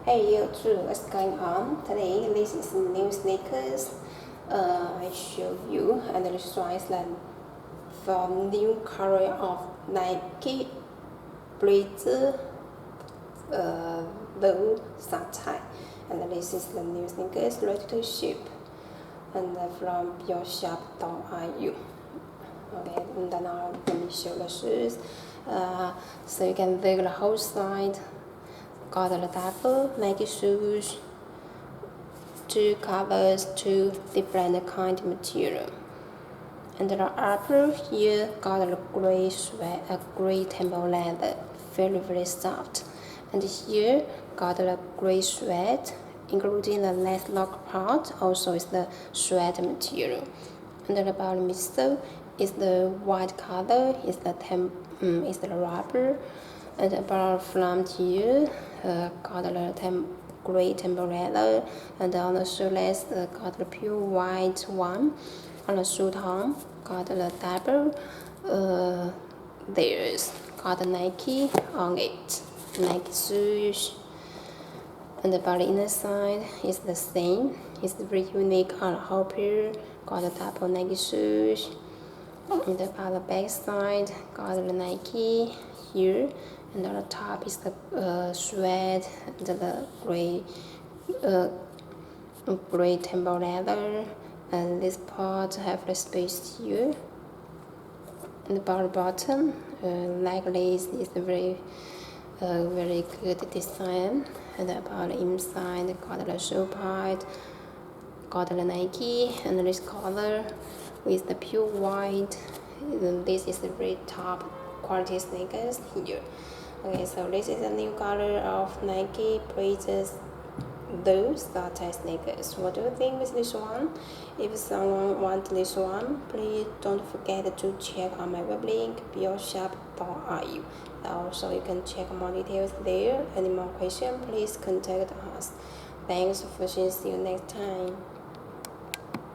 Hey YouTube, what's going on? Today this is new sneakers. I show you and this one is the new color of Nike Blazer blue Sacai, and this is the new sneakers ready to ship and from yourshop.ru. Okay, and now let me show the shoes. So you can look the whole side. Got the double Nike shoes, two colors, two different kind of material. And the upper here got a gray sweat, a gray temple leather, very soft. And here got a gray sweat, including the less lock part, also is the sweat material. And the bottom midsole is the white color, is the rubber. And about from here, got the gray temple leather, and on the shoelace got the pure white one. On the shoe top, got the double. There's got the Nike on it, Nike shoes. And about the inner side is the same. It's very unique on the whole pair. Got the double Nike shoes. And about the back side, got the Nike here. And on the top is the sweat and the gray temple leather, and this part have the space here. And about the bottom, leg lace is very good design. And about the inside, got the shoe part, got the Nike, and this color with the pure white. And this is the very top quality sneakers here. Okay, so this is a new color of Nike Blazers, those Sacai sneakers. What do you think with this one? If someone wants this one, please don't forget to check on my web link, yourshop.ru. Also, you can check more details there. Any more questions, please contact us. Thanks for watching. See you next time.